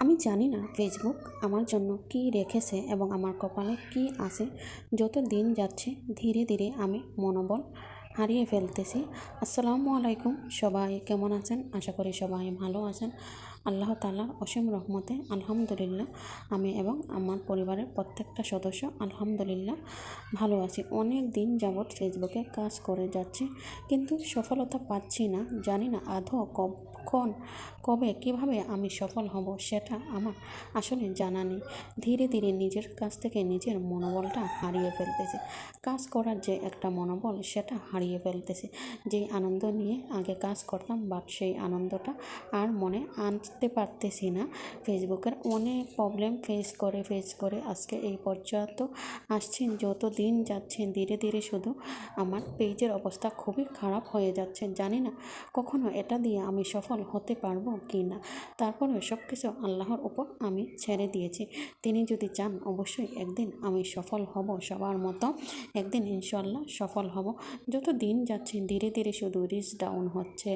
আমি জানি না ফেসবুক আমার জন্য কী রেখেছে এবং আমার কপালে কী আছে। যত দিন যাচ্ছে ধীরে ধীরে আমি মনোবল হারিয়ে ফেলতেছি। আসসালামু আলাইকুম, সবাই কেমন আছেন? আশা করি সবাই ভালো আছেন। আল্লাহ তাআলার অসীম রহমতে আলহামদুলিল্লাহ আমি এবং আমার পরিবারের প্রত্যেকটা সদস্য আলহামদুলিল্লাহ ভালো আছি। অনেক দিন যাবৎ ফেসবুকে কাজ করে যাচ্ছি, কিন্তু সফলতা পাচ্ছি না। জানি না আদৌ কখন, কবে, কিভাবে আমি সফল হব সেটা আমার আসলে জানা নেই। ধীরে ধীরে নিজের কাছ থেকে নিজের মনোবলটা হারিয়ে ফেলতেছি। কাজ করার যে একটা মনোবল সেটা হারিয়ে ফেলতেছি। যেই আনন্দ নিয়ে আগে কাজ করতাম, বাট সেই আনন্দটা আর মনে আনতে পারতেছি না। ফেসবুকের অনেক প্রবলেম ফেস করে আজকে এই পর্যন্ত আসছে। যত দিন যাচ্ছে ধীরে ধীরে শুধু আমার পেজের অবস্থা খুবই খারাপ হয়ে যাচ্ছে। জানি না কখনো এটা দিয়ে আমি সফল হতে পারবো কি না। তারপরেও সব কিছু আল্লাহর উপর আমি ছেড়ে দিয়েছি। তিনি যদি চান অবশ্যই একদিন আমি সফল হব, সবার মতো একদিন ইনশাল্লাহ সফল হব। যত দিন যাচ্ছে ধীরে ধীরে শুধু রিচ ডাউন হচ্ছে,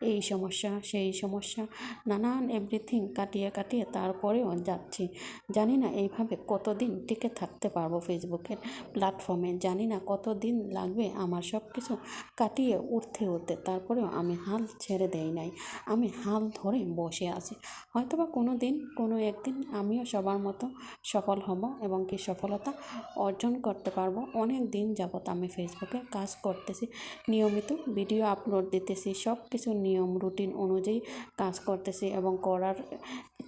এই সমস্যা সেই সমস্যা, নানান এভরিথিং কাটিয়ে কাটিয়ে তারপরেও যাচ্ছি। জানি না এইভাবে কতদিন টিকে থাকতে পারবো ফেসবুকের প্ল্যাটফর্মে। জানি না কতদিন লাগবে আমার সব কিছু কাটিয়ে উঠতে তারপরেও আমি হাল ছেড়ে দেই নাই। আমি হাল ধরে বসে আছি। হয়তোবা কোনো দিন কোনো একদিন আমিও সবার মতো সফল হব এবং কি সফলতা অর্জন করতে পারবো। অনেক দিন যাবৎ আমি ফেসবুকে কাজ করতেছি, নিয়মিত ভিডিও আপলোড দিতেছি, সব কিছু নিয়ম রুটিন অনুযায়ী কাজ করতেছি এবং করার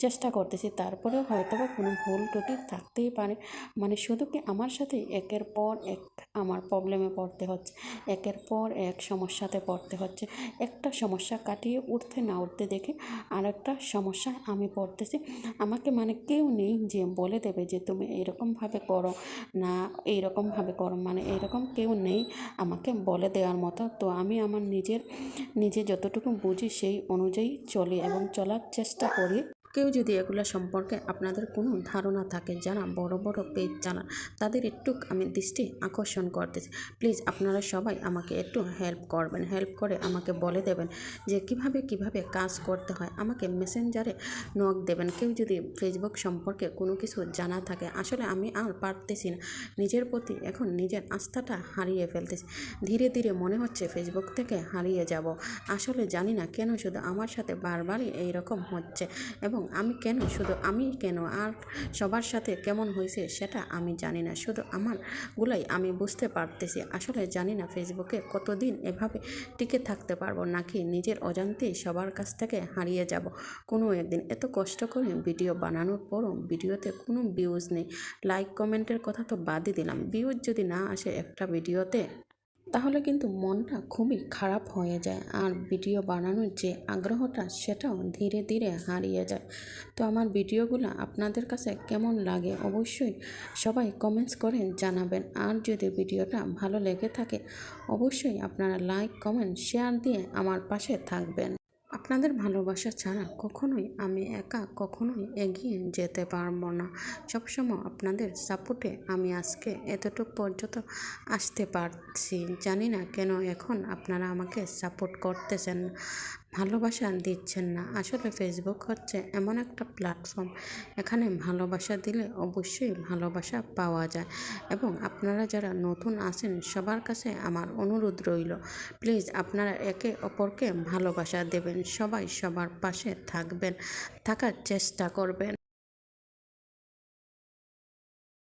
চেষ্টা করতেছি। তারপরেও হয়তোবা কোনো ভুল ত্রুটি থাকতেই পারে। মানে শুধু কি আমার সাথে একের পর এক আমার প্রবলেমে পড়তে হচ্ছে, একের পর এক সমস্যাতে পড়তে হচ্ছে। একটা সমস্যা কাটিয়ে উঠতে না উঠতে দেখে আরেকটা সমস্যায় আমি পড়তেছি। আমাকে মানে কেউ নেই যে বলে দেবে যে তুমি এইরকমভাবে করো না, এইরকমভাবে করো, মানে এইরকম কেউ নেই আমাকে বলে দেওয়ার মতো। তো আমি আমার নিজে যতটুকু বুঝি সেই অনুযায়ী চলি এবং চলার চেষ্টা করি। কেউ যদি এগুলো সম্পর্কে আপনাদের কোনো ধারণা থাকে, যারা বড় বড় পেজ চালান, তাদের একটু আমি দৃষ্টি আকর্ষণ করতেছি। প্লিজ আপনারা সবাই আমাকে একটু হেল্প করবেন, হেল্প করে আমাকে বলে দেবেন যে কিভাবে কাজ করতে হয়। আমাকে মেসেঞ্জারে নক দেবেন কেউ যদি ফেসবুক সম্পর্কে কোনো কিছু জানা থাকে। আসলে আমি আর পারতেছি না, নিজের প্রতি এখন নিজের আস্থাটা হারিয়ে ফেলতেছি। ধীরে ধীরে মনে হচ্ছে ফেসবুক থেকে হারিয়ে যাব। আসলে জানি না কেন শুধু আমার সাথে বারবারই এইরকম হচ্ছে এবং আমি কেন আর সবার সাথে কেমন হয়েছে সেটা আমি জানি না। শুধু আমারগুলাই আমি বুঝতে পারতেছি। আসলে জানি না ফেসবুকে কতদিন এভাবে টিকে থাকতে পারবো, নাকি নিজের অজান্তেই সবার কাছ থেকে হারিয়ে যাব কোনো একদিন। এত কষ্ট করে ভিডিও বানানোর পরও ভিডিওতে কোনো ভিউজ নেই। লাইক কমেন্টের কথা তো বাদই দিলাম, ভিউজ যদি না আসে একটা ভিডিওতে তাহলে কিন্তু মনটা খুবই খারাপ হয়ে যায়, আর ভিডিও বানানোর যে আগ্রহটা সেটাও ধীরে ধীরে হারিয়ে যায়। তো আমার ভিডিওগুলো আপনাদের কাছে কেমন লাগে অবশ্যই সবাই কমেন্টস করে জানাবেন। আর যদি ভিডিওটা ভালো লেগে থাকে অবশ্যই আপনারা লাইক কমেন্ট শেয়ার দিয়ে আমার পাশে থাকবেন। আপনাদের ভালোবাসা ছাড়া কখনোই আমি একা কখনোই এগিয়ে যেতে পারবো না। সবসময় আপনাদের সাপোর্টে আমি আজকে এতটুকু পর্যন্ত আসতে পারছি। জানি না কেন এখন আপনারা আমাকে সাপোর্ট করতেছেন না, ভালোবাসা দিচ্ছেন না। আসলে ফেসবুক হচ্ছে এমন একটা প্ল্যাটফর্ম, এখানে ভালোবাসা দিলে অবশ্যই ভালোবাসা পাওয়া যায়। এবং আপনারা যারা নতুন আছেন সবার কাছে আমার অনুরোধ রইল, প্লিজ আপনারা একে অপরকে ভালোবাসা দেবেন, সবাই সবার পাশে থাকবেন, থাকার চেষ্টা করবেন।